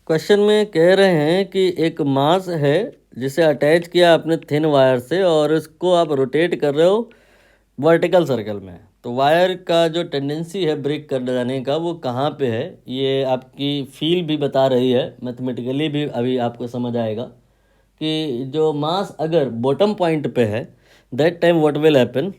Question में कह रहे हैं कि एक मास है जिसे अटैच किया आपने थिन वायर से और इसको आप रोटेट कर रहे हो वर्टिकल सर्कल में। तो वायर का जो टेंडेंसी है ब्रेक कर जाने का वो कहाँ पे है, ये आपकी फील भी बता रही है, मैथमेटिकली भी अभी आपको समझ आएगा कि जो मास अगर बॉटम पॉइंट पे है that time what will happen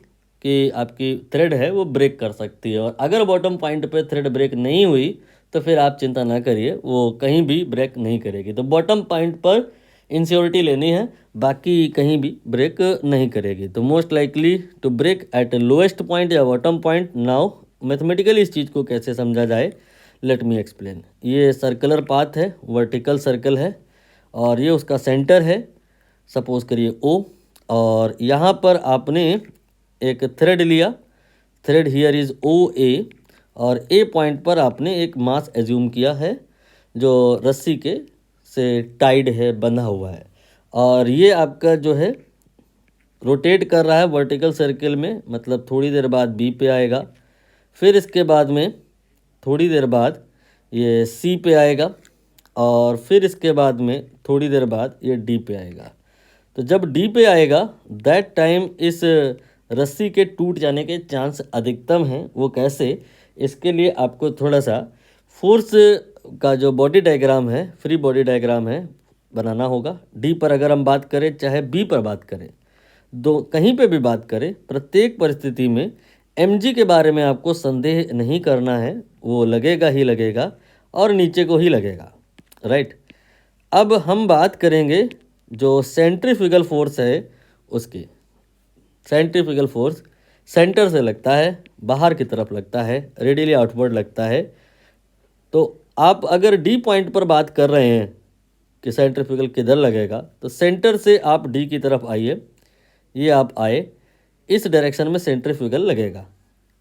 कि आपकी थ्रेड है वो ब्रेक कर सकती है, और अगर बॉटम पॉइंट पे थ्रेड ब्रेक नहीं हुई तो फिर आप चिंता ना करिए, वो कहीं भी ब्रेक नहीं करेगी। तो बॉटम पॉइंट पर इंश्योरिटी लेनी है, बाकी कहीं भी ब्रेक नहीं करेगी। तो most likely to break at lowest point या बॉटम पॉइंट। नाउ मैथमेटिकली इस चीज़ को कैसे समझा जाए, लेट मी एक्सप्लेन। ये सर्कुलर पाथ है, वर्टिकल सर्कल है, और ये उसका सेंटर है, सपोज करिए ओ, और यहाँ पर आपने एक थ्रेड लिया, थ्रेड हियर इज़ ओ ए, और ए पॉइंट पर आपने एक मास एज्यूम किया है जो रस्सी के से टाइड है, बंधा हुआ है, और ये आपका जो है रोटेट कर रहा है वर्टिकल सर्कल में, मतलब थोड़ी देर बाद बी पे आएगा, फिर इसके बाद में थोड़ी देर बाद ये सी पे आएगा, और फिर इसके बाद में थोड़ी देर बाद ये डी पे आएगा। तो जब डी पे आएगा दैट टाइम इस रस्सी के टूट जाने के चांस अधिकतम हैं। वो कैसे, इसके लिए आपको थोड़ा सा फोर्स का जो बॉडी डायग्राम है, फ्री बॉडी डायग्राम है, बनाना होगा। डी पर अगर हम बात करें चाहे बी पर बात करें, दो कहीं पे भी बात करें, प्रत्येक परिस्थिति में mg के बारे में आपको संदेह नहीं करना है, वो लगेगा ही लगेगा और नीचे को ही लगेगा, राइट। अब हम बात करेंगे जो सेंट्रीफ्यूगल फोर्स है उसकी। सेंट्रीफ्यूगल फोर्स सेंटर से लगता है, बाहर की तरफ लगता है, रेडियली आउटवर्ड लगता है। तो आप अगर डी पॉइंट पर बात कर रहे हैं कि सेंट्रीफ्यूगल किधर लगेगा, तो सेंटर से आप डी की तरफ आइए, ये आप आए, इस डायरेक्शन में सेंट्रीफ्यूगल लगेगा,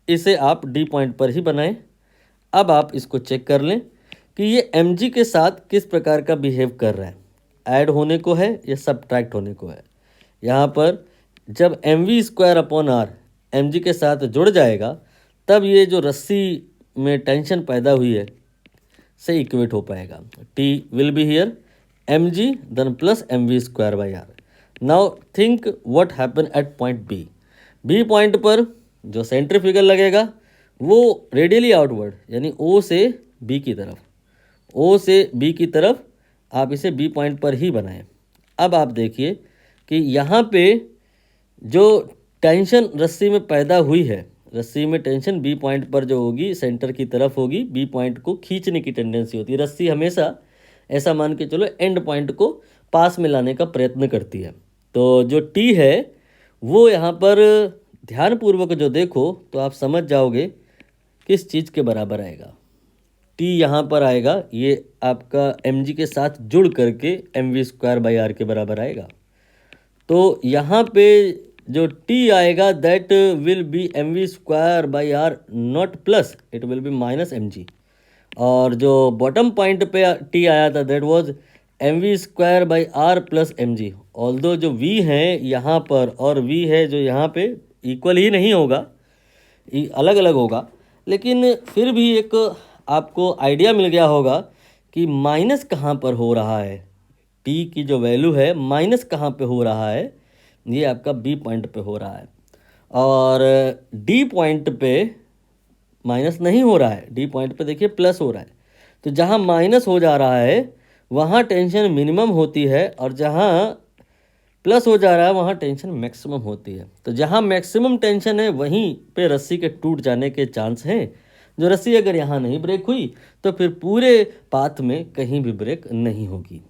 इसे आप डी पॉइंट पर ही बनाएं। अब आप इसको चेक कर लें कि ये mg के साथ किस प्रकार का बिहेव कर रहा है, ऐड होने को है या सब्ट्रैक्ट होने को है। यहाँ पर जब mv² mg के साथ जुड़ जाएगा तब ये जो रस्सी में टेंशन पैदा हुई है से इक्वेट हो पाएगा। t will be here mg then plus mv²/r। Now think what happen at point B. B point पर जो सेंट्रीफ्यूगल लगेगा वो रेडियली आउटवर्ड, यानी ओ से बी की तरफ, ओ से बी की तरफ आप इसे बी पॉइंट पर ही बनाएं। अब आप देखिए कि यहाँ पे जो टेंशन रस्सी में पैदा हुई है, रस्सी में टेंशन बी पॉइंट पर जो होगी सेंटर की तरफ होगी, बी पॉइंट को खींचने की टेंडेंसी होती है। रस्सी हमेशा ऐसा मान के चलो एंड पॉइंट को पास में लाने का प्रयत्न करती है। तो जो टी है वो यहाँ पर ध्यानपूर्वक जो देखो तो आप समझ जाओगे किस चीज़ के बराबर आएगा। टी यहाँ पर आएगा, ये आपका mg के साथ जुड़ करके mv²/r के बराबर आएगा। तो यहाँ पे जो t आएगा that will be mv²/r not plus, it will be minus mg। और जो बॉटम पॉइंट पे t आया था that was mv²/r plus mg। Although जो v है यहाँ पर और v है जो यहाँ पे इक्वल ही नहीं होगा, अलग अलग होगा, लेकिन फिर भी एक आपको आइडिया मिल गया होगा कि माइनस कहाँ पर हो रहा है, टी की जो वैल्यू है माइनस कहाँ पे हो रहा है, ये आपका बी पॉइंट पे हो रहा है। और डी पॉइंट पे माइनस नहीं हो रहा है, डी पॉइंट पे देखिए प्लस हो रहा है। तो जहाँ माइनस हो जा रहा है वहाँ टेंशन मिनिमम होती है, और जहाँ प्लस हो जा रहा है वहाँ टेंशन मैक्सिमम होती है। तो जहाँ मैक्सिमम टेंशन है वहीं पे रस्सी के टूट जाने के चांस हैं। जो रस्सी अगर यहाँ नहीं ब्रेक हुई तो फिर पूरे पाथ में कहीं भी ब्रेक नहीं होगी।